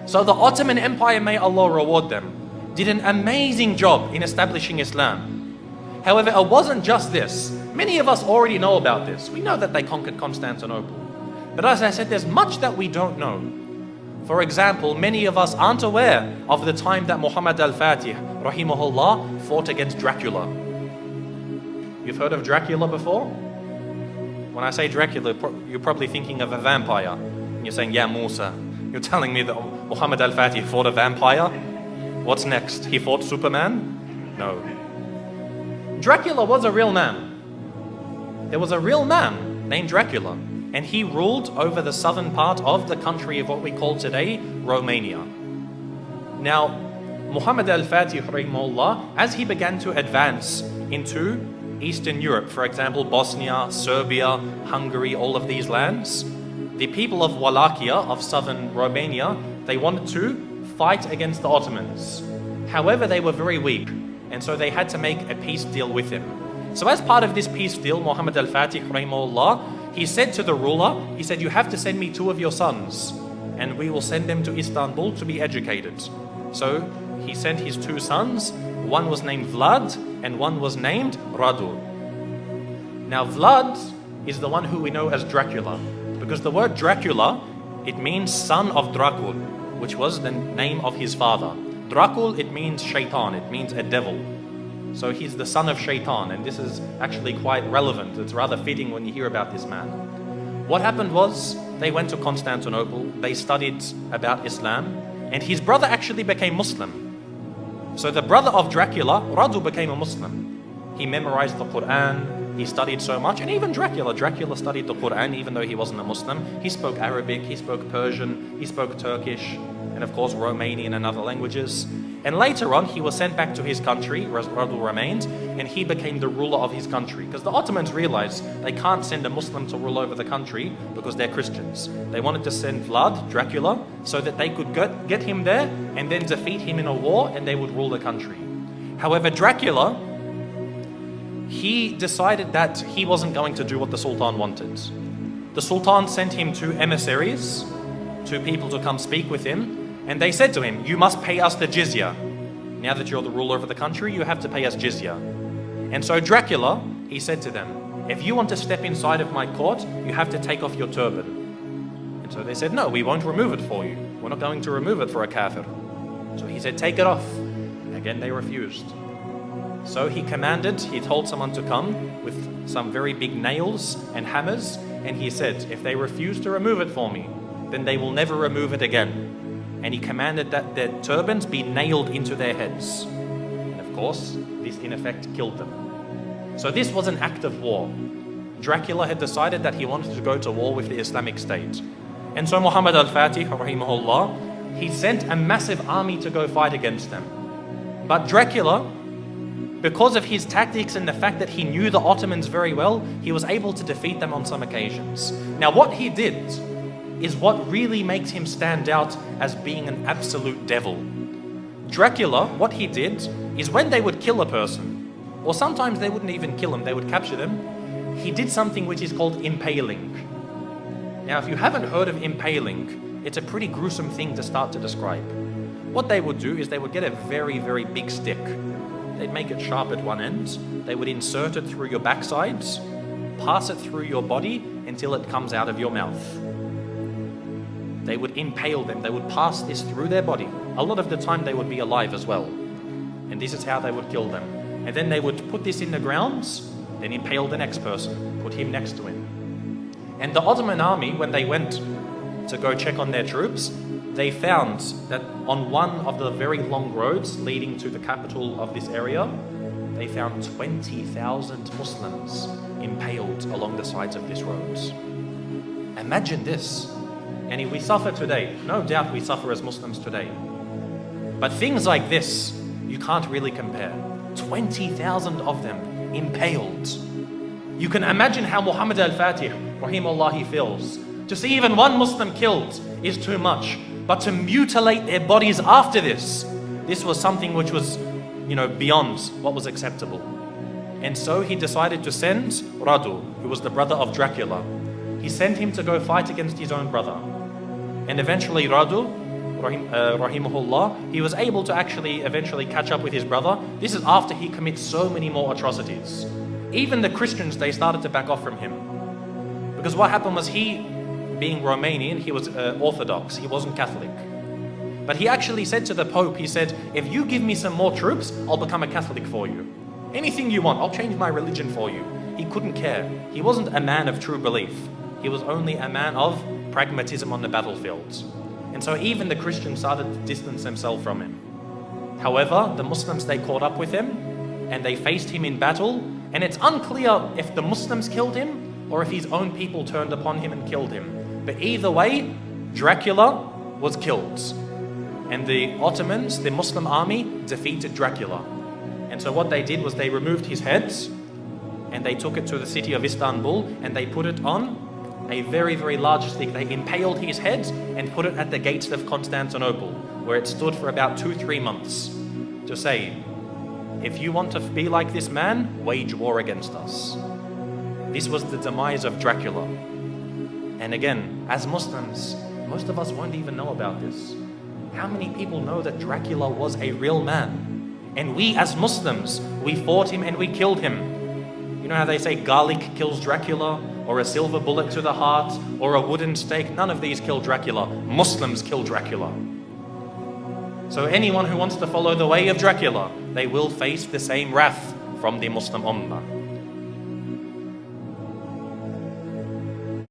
So the Ottoman Empire, may Allah reward them, did an amazing job in establishing Islam. However, it wasn't just this. Many of us already know about this. We know that they conquered Constantinople. But as I said, there's much that we don't know. For example, many of us aren't aware of the time that Muhammad al-Fatih, rahimahullah, fought against Dracula. You've heard of Dracula before? When I say Dracula, you're probably thinking of a vampire. And you're saying, yeah, Musa, you're telling me that Muhammad al-Fatih fought a vampire? What's next? He fought Superman? No. Dracula was a real man. There was a real man named Dracula, and he ruled over the southern part of the country of what we call today Romania. Now, Muhammad al-Fatih, rahimahullah, as he began to advance into Eastern Europe, for example, Bosnia, Serbia, Hungary, all of these lands, the people of Wallachia, of southern Romania, they wanted to fight against the Ottomans. However, they were very weak, and so they had to make a peace deal with him. So as part of this peace deal, Muhammad al-Fatih, rahimahullah, he said to the ruler, he said, you have to send me 2 of your sons, and we will send them to Istanbul to be educated. So he sent his 2 sons. One was named Vlad, and one was named Radu. Now Vlad is the one who we know as Dracula, because the word Dracula, it means son of Dracul, which was the name of his father. Dracul, it means shaitan, it means a devil. So he's the son of shaitan, and this is actually quite relevant. It's rather fitting when you hear about this man. What happened was, they went to Constantinople, they studied about Islam, and his brother actually became Muslim. So the brother of Dracula, Radu, became a Muslim. He memorized the Quran, he studied so much, and even Dracula studied the Quran even though he wasn't a Muslim. He spoke Arabic, he spoke Persian, he spoke Turkish, and of course Romanian and other languages. And later on, he was sent back to his country, Radu remained, and he became the ruler of his country. Because the Ottomans realized they can't send a Muslim to rule over the country because they're Christians. They wanted to send Vlad, Dracula, so that they could get him there and then defeat him in a war, and they would rule the country. However, Dracula, he decided that he wasn't going to do what the Sultan wanted. The Sultan sent him 2 emissaries, 2 people to come speak with him, and they said to him, you must pay us the jizya. Now that you're the ruler of the country, you have to pay us jizya. And so Dracula, he said to them, if you want to step inside of my court, you have to take off your turban. And so they said, no, we won't remove it for you. We're not going to remove it for a kafir. So he said, take it off. Again, they refused. So he told someone to come with some very big nails and hammers, and he said, if they refuse to remove it for me, then they will never remove it again. And he commanded that their turbans be nailed into their heads. And of course, this in effect killed them. So this was an act of war. Dracula had decided that he wanted to go to war with the Islamic State. And so Muhammad al-Fatih, rahimahullah, he sent a massive army to go fight against them. But Dracula, because of his tactics and the fact that he knew the Ottomans very well, he was able to defeat them on some occasions. Now what he did is what really makes him stand out as being an absolute devil. Dracula, what he did is when they would kill a person, or sometimes they wouldn't even kill him, they would capture them, he did something which is called impaling. Now, if you haven't heard of impaling, it's a pretty gruesome thing to start to describe. What they would do is they would get a very, very big stick. They'd make it sharp at one end, they would insert it through your backsides, pass it through your body until it comes out of your mouth. They would impale them, they would pass this through their body. A lot of the time they would be alive as well. And this is how they would kill them. And then they would put this in the ground, then impale the next person, put him next to him. And the Ottoman army, when they went to go check on their troops, they found that on one of the very long roads leading to the capital of this area, they found 20,000 Muslims impaled along the sides of this road. Imagine this. And we suffer today. No doubt we suffer as Muslims today. But things like this, you can't really compare. 20,000 of them impaled. You can imagine how Muhammad al-Fatih, rahimahullah, he feels. To see even one Muslim killed is too much. But to mutilate their bodies after this was something which was, beyond what was acceptable. And so he decided to send Radu, who was the brother of Dracula. He sent him to go fight against his own brother. And eventually Radu, rahimahullah, he was able to actually eventually catch up with his brother. This is after he commits so many more atrocities. Even the Christians, they started to back off from him. Because what happened was he, being Romanian, he was Orthodox, he wasn't Catholic. But he actually said to the Pope, he said, if you give me some more troops, I'll become a Catholic for you. Anything you want, I'll change my religion for you. He couldn't care. He wasn't a man of true belief. He was only a man of pragmatism on the battlefields. And so even the Christians started to distance themselves from him. However, the Muslims, they caught up with him and they faced him in battle. And it's unclear if the Muslims killed him or if his own people turned upon him and killed him. But either way, Dracula was killed. And the Ottomans, the Muslim army, defeated Dracula. And so what they did was they removed his heads and they took it to the city of Istanbul and they put it on a very, very large stick. They impaled his head and put it at the gates of Constantinople, where it stood for about 2-3 months, to say, if you want to be like this man, wage war against us. This was the demise of Dracula. And again, as Muslims, most of us won't even know about this. How many people know that Dracula was a real man? And we as Muslims, we fought him and we killed him. You know how they say garlic kills Dracula, or a silver bullet to the heart, or a wooden stake? None of these kill Dracula. Muslims kill Dracula. So anyone who wants to follow the way of Dracula, they will face the same wrath from the Muslim Ummah.